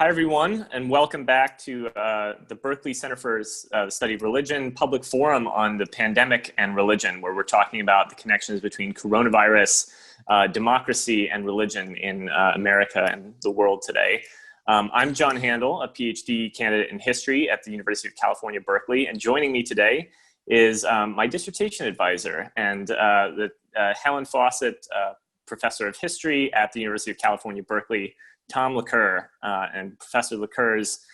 Hi, everyone, and welcome back to the Berkeley Center for the Study of Religion public forum on the pandemic and religion, where we're talking about the connections between coronavirus, democracy, and religion in America and the world today. I'm John Handel, a PhD candidate in history at the University of California, Berkeley, and joining me today is my dissertation advisor and Helen Fawcett, professor of history at the University of California, Berkeley, Tom Laqueur, and Professor Laqueur's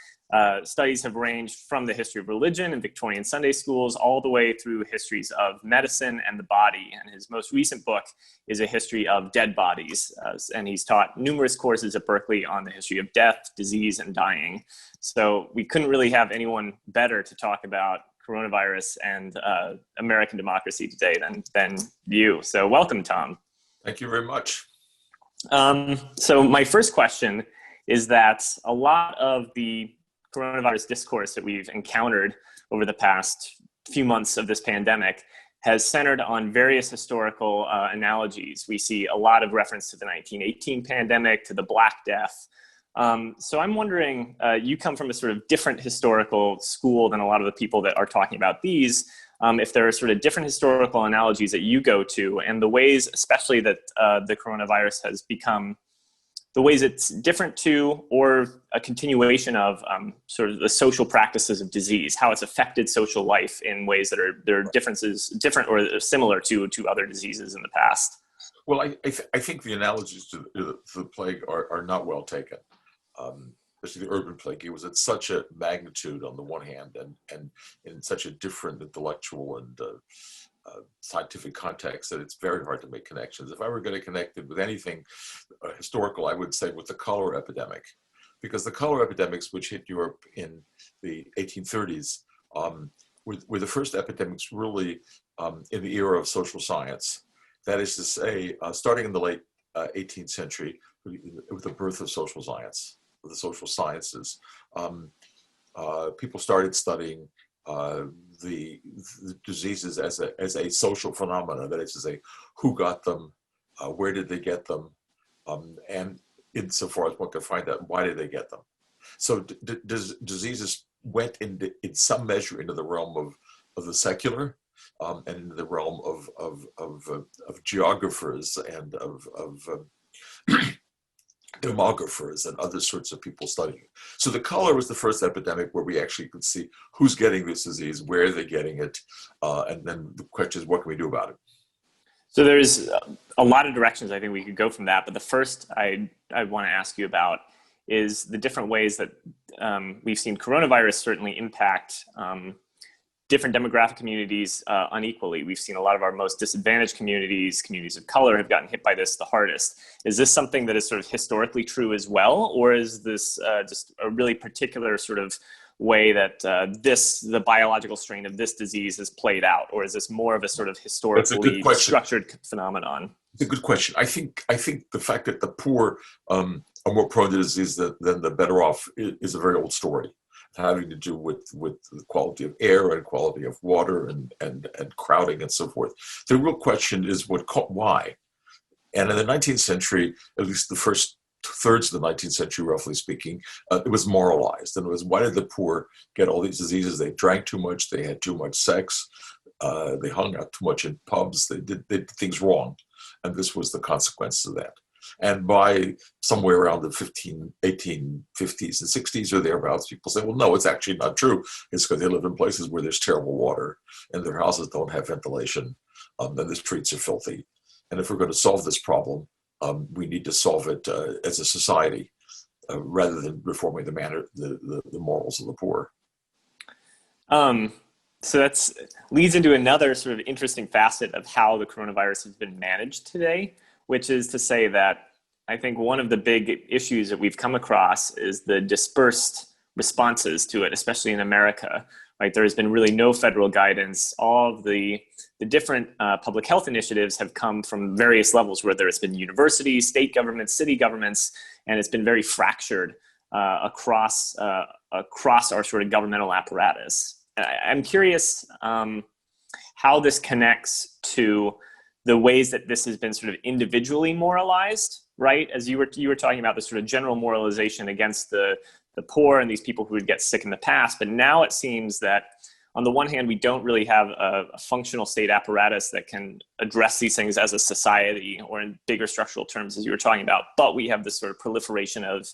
studies have ranged from the history of religion and Victorian Sunday schools all the way through histories of medicine and the body. And his most recent book is a history of dead bodies. And he's taught numerous courses at Berkeley on the history of death, disease, and dying. So we couldn't really have anyone better to talk about coronavirus and American democracy today than you. So welcome, Tom. Thank you very much. So my first question is that a lot of the coronavirus discourse that we've encountered over the past few months of this pandemic has centered on various historical analogies. We see a lot of reference to the 1918 pandemic, to the Black Death. So I'm wondering, you come from a sort of different historical school than a lot of the people that are talking about these. If there are sort of different historical analogies that you go to, and the ways, especially that the coronavirus has become, the ways it's different to or a continuation of sort of the social practices of disease, how it's affected social life in ways that there are different or similar to other diseases in the past. Well, I think the analogies to the plague are not well taken. Especially the urban plague. It was at such a magnitude on the one hand and in such a different intellectual and scientific context that it's very hard to make connections. If I were going to connect it with anything historical, I would say with the cholera epidemic, because the cholera epidemics, which hit Europe in the 1830s, were the first epidemics really in the era of social science. That is to say, starting in the late 18th century with the birth of social science. The social sciences, people started studying the diseases as a social phenomena. That is to say, who got them, where did they get them, and insofar as one could find out, why did they get them? So diseases went in some measure into the realm of the secular and into the realm of geographers and of demographers and other sorts of people studying it. So the cholera was the first epidemic where we actually could see who's getting this disease, where are they getting it, and then the question is, what can we do about it? So there's a lot of directions I think we could go from that, but the first I want to ask you about is the different ways that we've seen coronavirus certainly impact different demographic communities unequally. We've seen a lot of our most disadvantaged communities of color, have gotten hit by this the hardest. Is this something that is sort of historically true as well? Or is this just a really particular sort of way that the biological strain of this disease has played out? Or is this more of a sort of historically structured phenomenon? It's a good question. I think the fact that the poor are more prone to disease than the better off is a very old story, having to do with the quality of air and quality of water and crowding and so forth. The real question is why? And in the 19th century, at least the first thirds of the 19th century, roughly speaking, it was moralized. And it was, why did the poor get all these diseases? They drank too much, they had too much sex, they hung out too much in pubs, they did things wrong. And this was the consequence of that. And by somewhere around the 1850s and 60s or thereabouts, people say, well, no, it's actually not true. It's because they live in places where there's terrible water and their houses don't have ventilation, and the streets are filthy. And if we're going to solve this problem, we need to solve it as a society rather than reforming the morals of the poor. So that leads into another sort of interesting facet of how the coronavirus has been managed today, which is to say that I think one of the big issues that we've come across is the dispersed responses to it, especially in America. Right? There has been really no federal guidance. All of the different public health initiatives have come from various levels, whether it's been universities, state governments, city governments, and it's been very fractured across our sort of governmental apparatus. I'm curious how this connects to the ways that this has been sort of individually moralized right? As you were talking about the sort of general moralization against the poor and these people who would get sick in the past. But now it seems that on the one hand, we don't really have a functional state apparatus that can address these things as a society or in bigger structural terms, as you were talking about. But we have this sort of proliferation of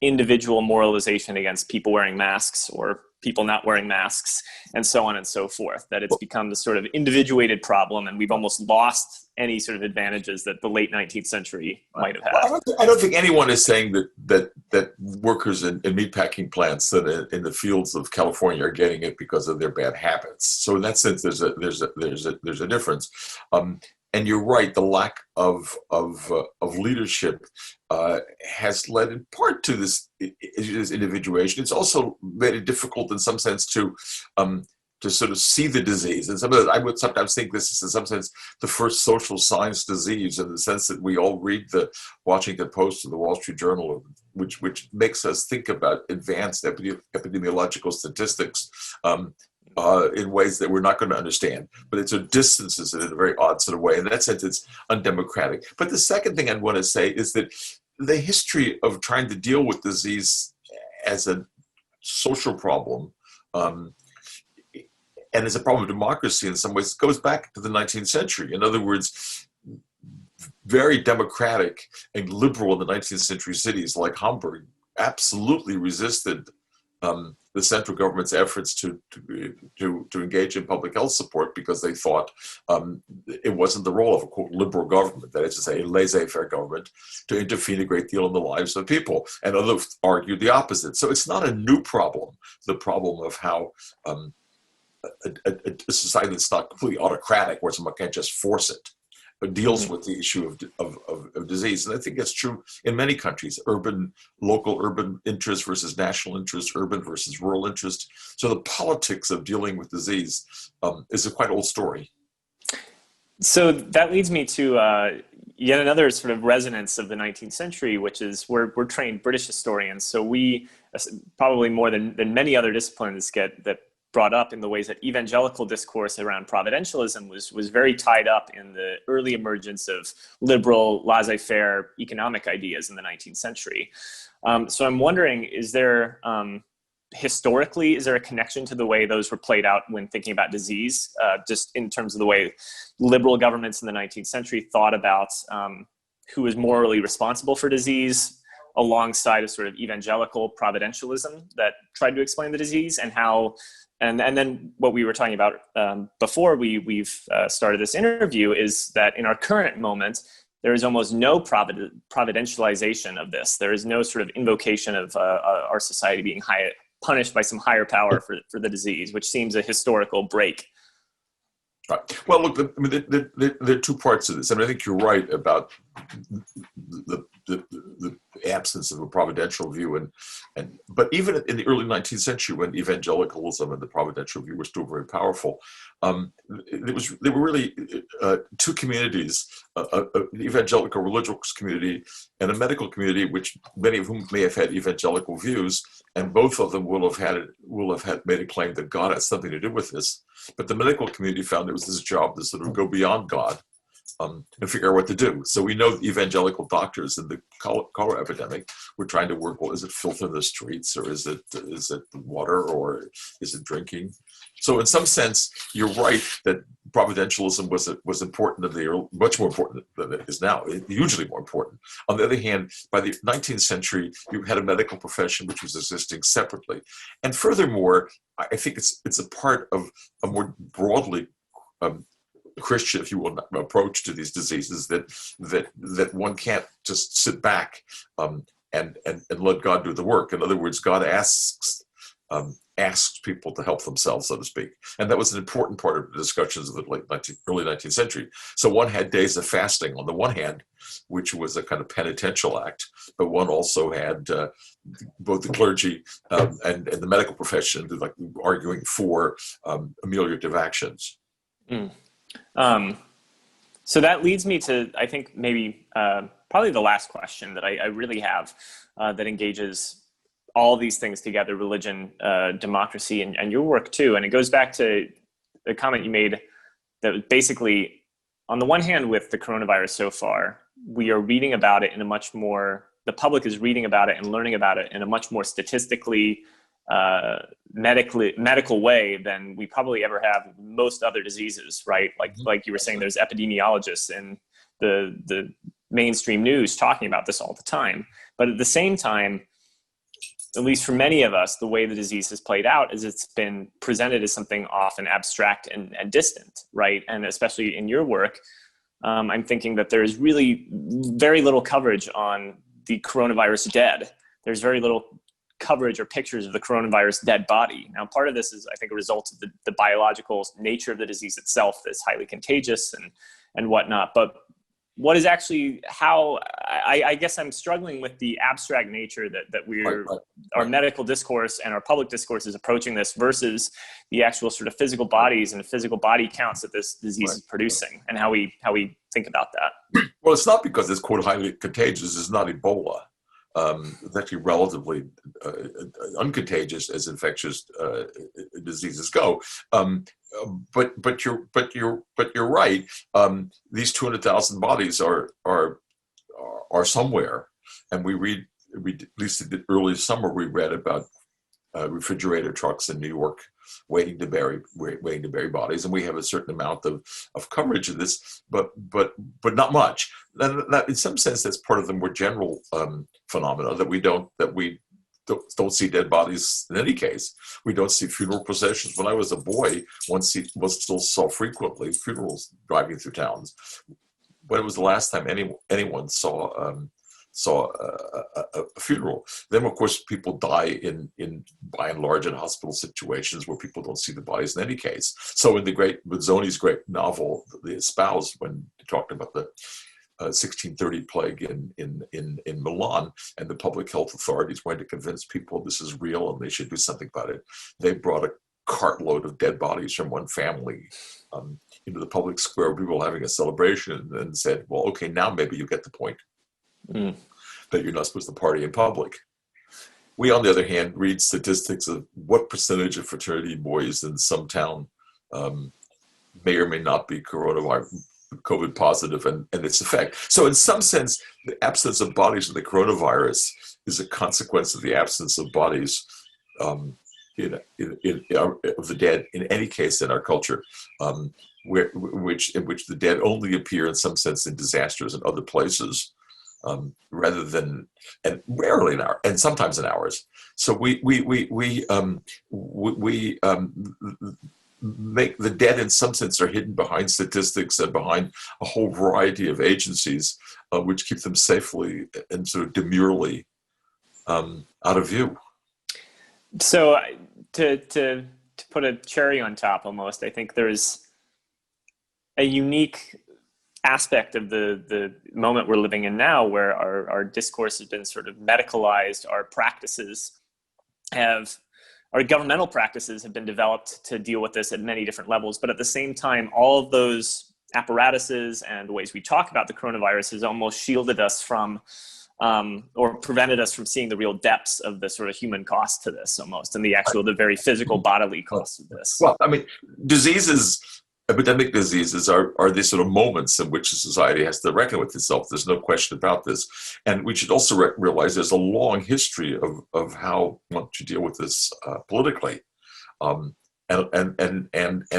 individual moralization against people wearing masks or people not wearing masks, and so on and so forth, that it's become this sort of individuated problem, and we've almost lost any sort of advantages that the late 19th century might have had. Well, I don't think anyone is saying that workers in meatpacking plants in the fields of California are getting it because of their bad habits. So in that sense, there's a difference. And you're right, the lack of leadership has led in part to this individuation. It's also made it difficult in some sense to sort of see the disease. And I would sometimes think this is in some sense the first social science disease, in the sense that we all read the Washington Post or the Wall Street Journal, which makes us think about advanced epidemiological statistics in ways that we're not going to understand, but it sort of distances it in a very odd sort of way. In that sense, it's undemocratic. But the second thing I'd want to say is that the history of trying to deal with disease as a social problem and as a problem of democracy in some ways goes back to the 19th century. In other words, very democratic and liberal in the 19th century cities like Hamburg absolutely resisted the central government's efforts to engage in public health support, because they thought it wasn't the role of a quote liberal government, that is to say a laissez-faire government, to intervene a great deal in the lives of people. And others argued the opposite. So it's not a new problem, the problem of how a society that's not completely autocratic, where someone can't just force it, but deals with the issue of disease. And I think that's true in many countries: local urban interest versus national interest, urban versus rural interest. So the politics of dealing with disease is a quite old story. So that leads me to yet another sort of resonance of the 19th century, which is we're trained British historians. So we, probably more than many other disciplines, get that brought up in the ways that evangelical discourse around providentialism was very tied up in the early emergence of liberal laissez-faire economic ideas in the 19th century. So I'm wondering, is there historically, is there a connection to the way those were played out when thinking about disease, just in terms of the way liberal governments in the 19th century thought about who was morally responsible for disease, alongside a sort of evangelical providentialism that tried to explain the disease, and how, and then what we were talking about before we've started this interview is that in our current moment, there is almost no providentialization of this. There is no sort of invocation of our society being punished by some higher power for the disease, which seems a historical break. Right. Well, look, I mean, there are two parts of this. I mean, I think you're right about the absence of a providential view, but even in the early 19th century, when evangelicalism and the providential view were still very powerful, there were really two communities: the evangelical religious community and a medical community, which many of whom may have had evangelical views, and both of them will have had made a claim that God had something to do with this. But the medical community found it was this job to sort of go beyond God and figure out what to do. So we know evangelical doctors in the cholera epidemic were trying to work, well, is it filth in the streets, or is it water, or is it drinking? So in some sense, you're right that providentialism was important much more important than it is now, hugely more important. On the other hand, by the 19th century, you had a medical profession which was existing separately. And furthermore, I think it's a part of a more broadly Christian, if you will, approach to these diseases, that one can't just sit back and let God do the work. In other words, God asks people to help themselves, so to speak. And that was an important part of the discussions of the early 19th century. So one had days of fasting on the one hand, which was a kind of penitential act, but one also had both the clergy and the medical profession like arguing for ameliorative actions. So that leads me to, I think, maybe probably the last question that I really have that engages all these things together: religion, democracy, and your work too. And it goes back to the comment you made that basically, on the one hand, with the coronavirus so far, we are reading about it in a much more, the public is reading about it and learning about it in a much more statistically, medical way than we probably ever have with most other diseases, right? Like you were saying, there's epidemiologists in the mainstream news talking about this all the time. But at the same time, at least for many of us, the way the disease has played out is it's been presented as something often abstract and distant, right? And especially in your work, I'm thinking that there is really very little coverage on the coronavirus dead. There's very little coverage or pictures of the coronavirus dead body. Now, part of this is, I think, a result of the biological nature of the disease itself that's highly contagious and whatnot. But what is actually how, I guess I'm struggling with the abstract nature that we're, our medical discourse and our public discourse is approaching this versus the actual sort of physical bodies and physical body counts that this disease is producing, and how we think about that. Well, it's not because it's, quote, highly contagious. It's not Ebola. It's actually relatively uncontagious as infectious diseases go. But you're right. These 200,000 bodies are somewhere, and we read at least in the early summer we read about refrigerator trucks in New York waiting to bury bodies, and we have a certain amount of coverage of this, but not much. And that, in some sense, that's part of the more general phenomena that we don't don't see dead bodies in any case. We don't see funeral processions. When I was a boy, one still saw frequently funerals driving through towns. When it was the last time anyone saw a funeral? Then, of course, people die in by and large in hospital situations where people don't see the bodies in any case. So in Mazzoni's great novel, The Espoused, when he talked about the 1630 plague in Milan, and the public health authorities wanted to convince people this is real and they should do something about it, they brought a cartload of dead bodies from one family into the public square where people were having a celebration, and said, well, okay, now maybe you get the point. That you're not supposed to party in public. We, on the other hand, read statistics of what percentage of fraternity boys in some town may or may not be COVID positive, and its effect. So in some sense, the absence of bodies in the coronavirus is a consequence of the absence of bodies of the dead in any case in our culture, in which the dead only appear in some sense in disasters in other places. Rather than, and rarely in our, and sometimes in ours. So we make the dead in some sense are hidden behind statistics and behind a whole variety of agencies, which keep them safely and sort of demurely out of view. So to put a cherry on top almost, I think there's a unique aspect of the moment we're living in now, where our discourse has been sort of medicalized. Our governmental practices have been developed to deal with this at many different levels. But at the same time, all of those apparatuses and the ways we talk about the coronavirus has almost shielded us from or prevented us from seeing the real depths of the sort of human cost to this almost, and the very physical bodily cost of this. Well, I mean, epidemic diseases are these sort of moments in which a society has to reckon with itself. There's no question about this. And we should also realize there's a long history of how one should deal with this politically, and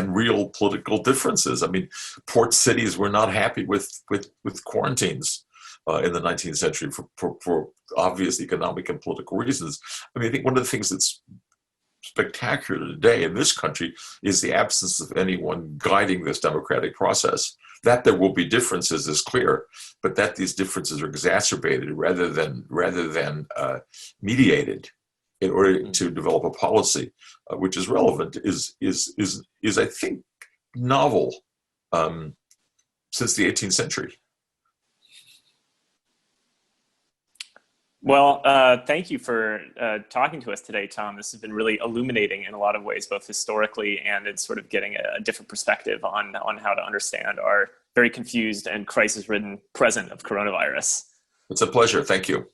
real political differences. I mean, port cities were not happy with quarantines in the 19th century for obvious economic and political reasons. I mean, I think one of the things that's spectacular today in this country is the absence of anyone guiding this democratic process. That there will be differences is clear, but that these differences are exacerbated rather than mediated in order to develop a policy which is relevant is I think novel since the 18th century. Well, thank you for talking to us today, Tom. This has been really illuminating in a lot of ways, both historically and in sort of getting a different perspective on how to understand our very confused and crisis-ridden present of coronavirus. It's a pleasure. Thank you.